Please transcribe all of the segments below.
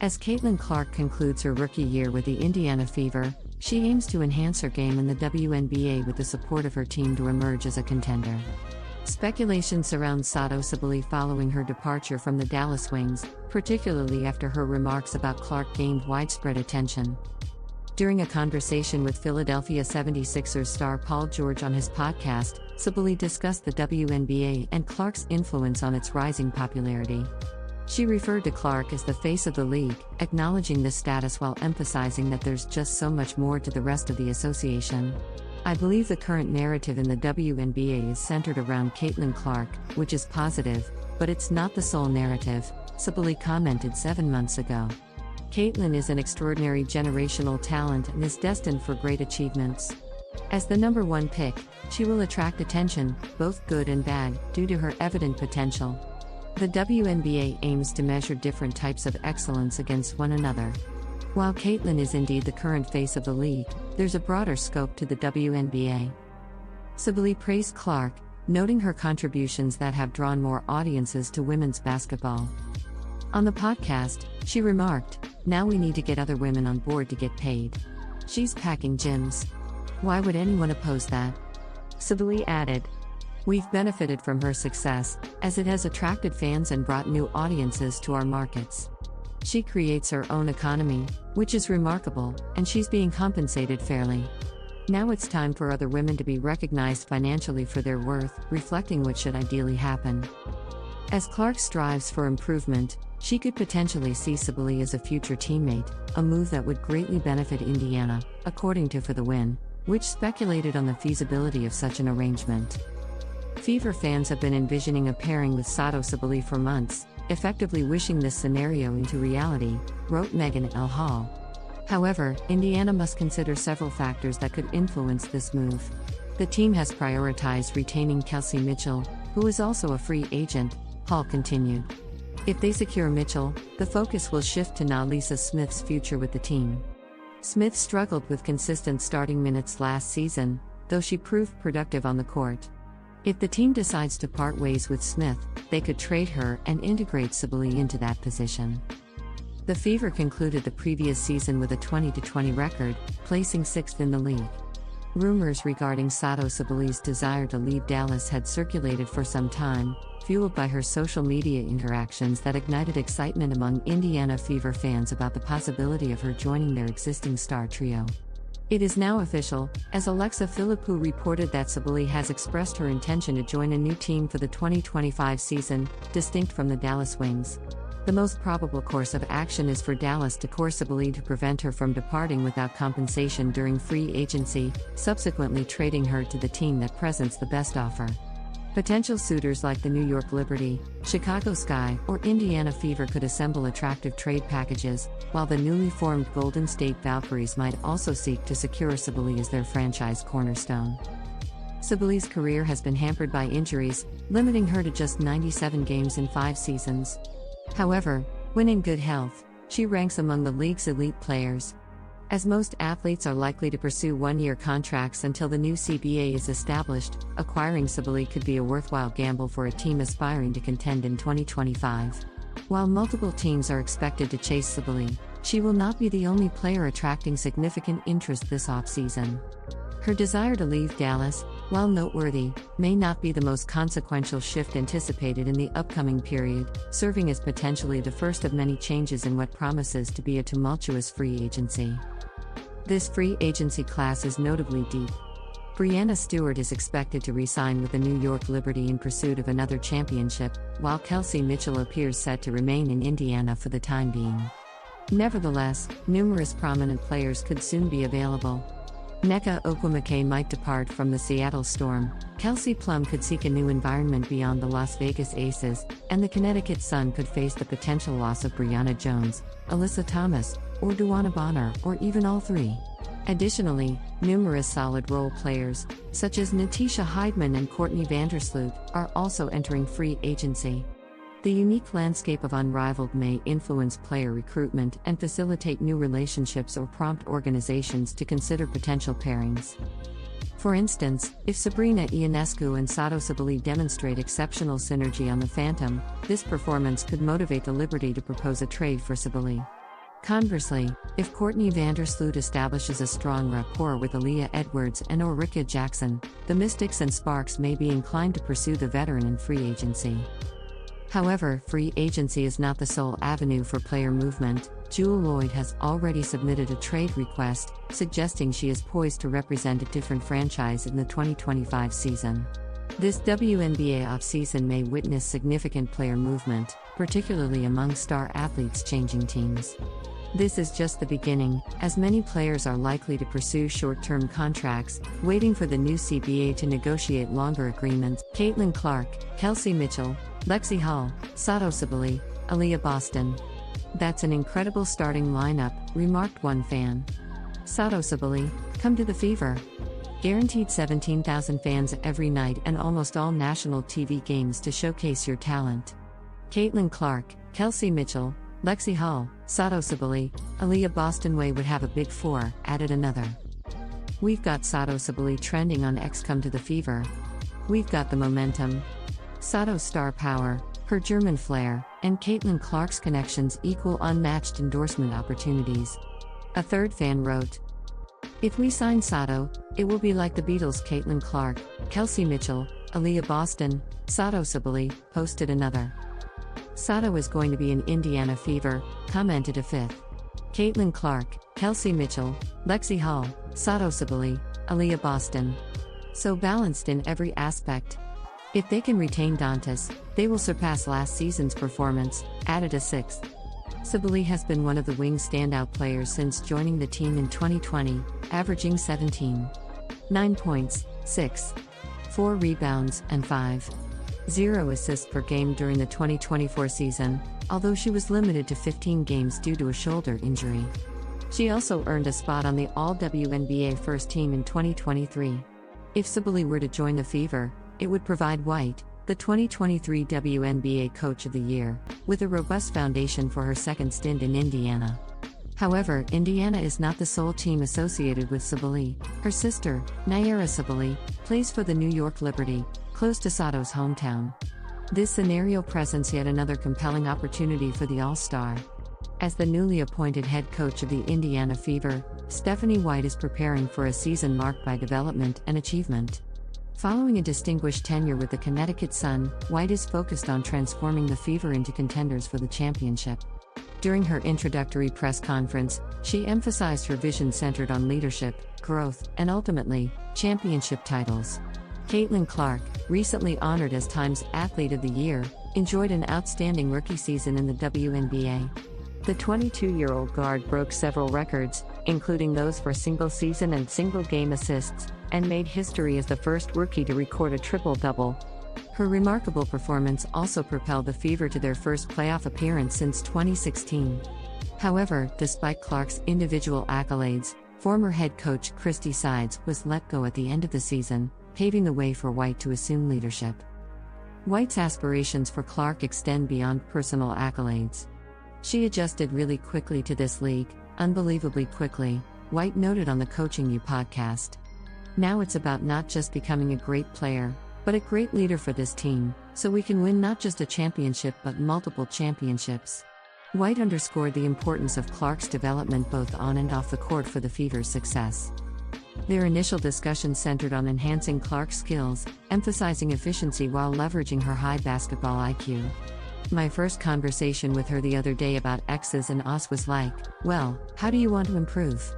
As Caitlin Clark concludes her rookie year with the Indiana Fever, she aims to enhance her game in the WNBA with the support of her team to emerge as a contender. Speculation surrounds Satou Sabally following her departure from the Dallas Wings, particularly after her remarks about Clark gained widespread attention. During a conversation with Philadelphia 76ers star Paul George on his podcast, Sabally discussed the WNBA and Clark's influence on its rising popularity. She referred to Clark as the face of the league, acknowledging this status while emphasizing that there's just so much more to the rest of the association. I believe the current narrative in the WNBA is centered around Caitlin Clark, which is positive, but it's not the sole narrative, Sabally commented 7 months ago. Caitlin is an extraordinary generational talent and is destined for great achievements. As the number 1 pick, she will attract attention, both good and bad, due to her evident potential. The WNBA aims to measure different types of excellence against one another. While Caitlin is indeed the current face of the league, there's a broader scope to the WNBA. Sabally praised Clark, noting her contributions that have drawn more audiences to women's basketball. On the podcast, she remarked, "Now we need to get other women on board to get paid. She's packing gyms. Why would anyone oppose that?" Sabally added, "We've benefited from her success, as it has attracted fans and brought new audiences to our markets. She creates her own economy, which is remarkable, and she's being compensated fairly. Now it's time for other women to be recognized financially for their worth, reflecting what should ideally happen." As Clark strives for improvement, she could potentially see Sabally as a future teammate, a move that would greatly benefit Indiana, according to For the Win, which speculated on the feasibility of such an arrangement. Fever fans have been envisioning a pairing with Satou Sabally for months, effectively wishing this scenario into reality, wrote Megan L. Hall. However, Indiana must consider several factors that could influence this move. The team has prioritized retaining Kelsey Mitchell, who is also a free agent, Hall continued. If they secure Mitchell, the focus will shift to Nalisa Smith's future with the team. Smith struggled with consistent starting minutes last season, though she proved productive on the court. If the team decides to part ways with Smith, they could trade her and integrate Sabally into that position. The Fever concluded the previous season with a 20-20 record, placing 6th in the league. Rumors regarding Satou Sabally's desire to leave Dallas had circulated for some time, fueled by her social media interactions that ignited excitement among Indiana Fever fans about the possibility of her joining their existing star trio. It is now official, as Alexa Philippou reported that Sabally has expressed her intention to join a new team for the 2025 season, distinct from the Dallas Wings. The most probable course of action is for Dallas to court Sabally to prevent her from departing without compensation during free agency, subsequently trading her to the team that presents the best offer. Potential suitors like the New York Liberty, Chicago Sky, or Indiana Fever could assemble attractive trade packages, while the newly formed Golden State Valkyries might also seek to secure Sabally as their franchise cornerstone. Sabally's career has been hampered by injuries, limiting her to just 97 games in 5 seasons. However, when in good health, she ranks among the league's elite players. As most athletes are likely to pursue one-year contracts until the new CBA is established, acquiring Sabally could be a worthwhile gamble for a team aspiring to contend in 2025. While multiple teams are expected to chase Sabally, she will not be the only player attracting significant interest this offseason. Her desire to leave Dallas, while noteworthy, may not be the most consequential shift anticipated in the upcoming period, serving as potentially the first of many changes in what promises to be a tumultuous free agency. This free agency class is notably deep. Breanna Stewart is expected to re-sign with the New York Liberty in pursuit of another championship, while Kelsey Mitchell appears set to remain in Indiana for the time being. Nevertheless, numerous prominent players could soon be available. Nneka Ogwumike might depart from the Seattle Storm, Kelsey Plum could seek a new environment beyond the Las Vegas Aces, and the Connecticut Sun could face the potential loss of Brianna Jones, Alyssa Thomas, or Duana Bonner, or even all three. Additionally, numerous solid role players, such as Natisha Heidman and Courtney Vandersloot, are also entering free agency. The unique landscape of Unrivaled may influence player recruitment and facilitate new relationships or prompt organizations to consider potential pairings. For instance, if Sabrina Ionescu and Satou Sabally demonstrate exceptional synergy on the Phantom, this performance could motivate the Liberty to propose a trade for Sabally. Conversely, if Courtney Vandersloot establishes a strong rapport with Aaliyah Edwards and Ulrika Jackson, the Mystics and Sparks may be inclined to pursue the veteran in free agency. However, free agency is not the sole avenue for player movement. Jewell Loyd has already submitted a trade request, suggesting she is poised to represent a different franchise in the 2025 season. This WNBA offseason may witness significant player movement, particularly among star athletes changing teams. This is just the beginning, as many players are likely to pursue short-term contracts, waiting for the new CBA to negotiate longer agreements. Caitlin Clark, Kelsey Mitchell, Lexi Hall, Satou Sabally, Aaliyah Boston. That's an incredible starting lineup, remarked one fan. Satou Sabally, come to the Fever. Guaranteed 17,000 fans every night and almost all national TV games to showcase your talent. Caitlin Clark, Kelsey Mitchell, Lexi Hall, Satou Sabally, Aaliyah Boston Way would have a big four, added another. We've got Satou Sabally trending on X. Come to the Fever. We've got the momentum. Satou's star power, her German flair, and Caitlin Clark's connections equal unmatched endorsement opportunities. A third fan wrote, "If we sign Satou, it will be like the Beatles." Caitlin Clark, Kelsey Mitchell, Aaliyah Boston, Satou Sabally, posted another. "Satou is going to be an Indiana Fever," commented a fifth. Caitlin Clark, Kelsey Mitchell, Lexi Hall, Satou Sabally, Aaliyah Boston. So balanced in every aspect. If they can retain Dantas, they will surpass last season's performance, added a sixth. Sabally has been one of the wing's standout players since joining the team in 2020, averaging 17.9 points, 6.4 rebounds, and 5.0 assists per game during the 2024 season, although she was limited to 15 games due to a shoulder injury. She also earned a spot on the All-WNBA first team in 2023. If Sabally were to join the Fever, it would provide White, the 2023 WNBA Coach of the Year, with a robust foundation for her second stint in Indiana. However, Indiana is not the sole team associated with Sabally. Her sister, Nyara Sabally, plays for the New York Liberty, close to Satou's hometown. This scenario presents yet another compelling opportunity for the All-Star. As the newly appointed head coach of the Indiana Fever, Stephanie White is preparing for a season marked by development and achievement. Following a distinguished tenure with the Connecticut Sun, White is focused on transforming the Fever into contenders for the championship. During her introductory press conference, she emphasized her vision centered on leadership, growth, and ultimately, championship titles. Caitlin Clark, recently honored as Time's Athlete of the Year, enjoyed an outstanding rookie season in the WNBA. The 22-year-old guard broke several records, including those for single-season and single-game assists, and made history as the first rookie to record a triple-double. Her remarkable performance also propelled the Fever to their first playoff appearance since 2016. However, despite Clark's individual accolades, former head coach Christy Sides was let go at the end of the season, paving the way for White to assume leadership. White's aspirations for Clark extend beyond personal accolades. "She adjusted really quickly to this league, unbelievably quickly," White noted on the Coaching You podcast. "Now it's about not just becoming a great player, but a great leader for this team, so we can win not just a championship but multiple championships." White underscored the importance of Clark's development both on and off the court for the Fever's success. Their initial discussion centered on enhancing Clark's skills, emphasizing efficiency while leveraging her high basketball IQ. "My first conversation with her the other day about X's and O's was like, well, how do you want to improve?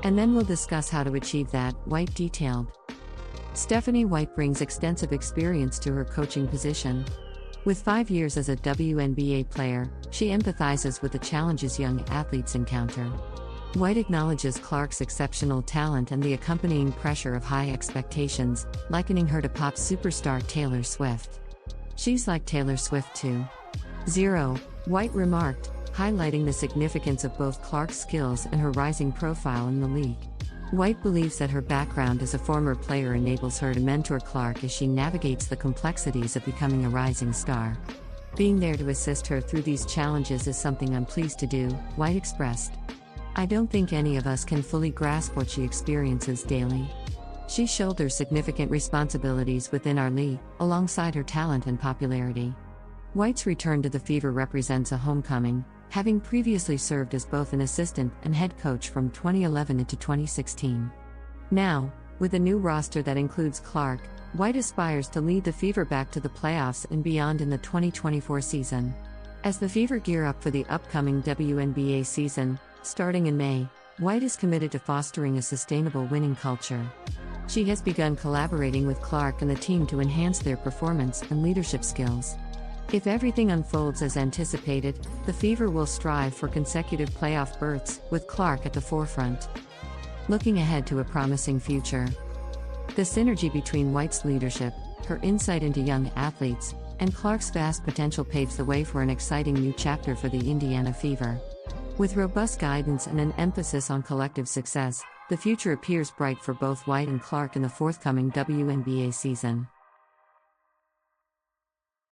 And then we'll discuss how to achieve that," White detailed. Stephanie White brings extensive experience to her coaching position. With 5 years as a WNBA player, she empathizes with the challenges young athletes encounter. White acknowledges Clark's exceptional talent and the accompanying pressure of high expectations, likening her to pop superstar Taylor Swift. "She's like Taylor Swift too." White remarked, highlighting the significance of both Clark's skills and her rising profile in the league. White believes that her background as a former player enables her to mentor Clark as she navigates the complexities of becoming a rising star. "Being there to assist her through these challenges is something I'm pleased to do," White expressed. "I don't think any of us can fully grasp what she experiences daily. She shoulders significant responsibilities within our league, alongside her talent and popularity." White's return to the Fever represents a homecoming, having previously served as both an assistant and head coach from 2011 into 2016. Now, with a new roster that includes Clark, White aspires to lead the Fever back to the playoffs and beyond in the 2024 season. As the Fever gear up for the upcoming WNBA season, starting in May, White is committed to fostering a sustainable winning culture. She has begun collaborating with Clark and the team to enhance their performance and leadership skills. If everything unfolds as anticipated, the Fever will strive for consecutive playoff berths, with Clark at the forefront. Looking ahead to a promising future. The synergy between White's leadership, her insight into young athletes, and Clark's vast potential paves the way for an exciting new chapter for the Indiana Fever. With robust guidance and an emphasis on collective success, the future appears bright for both White and Clark in the forthcoming WNBA season.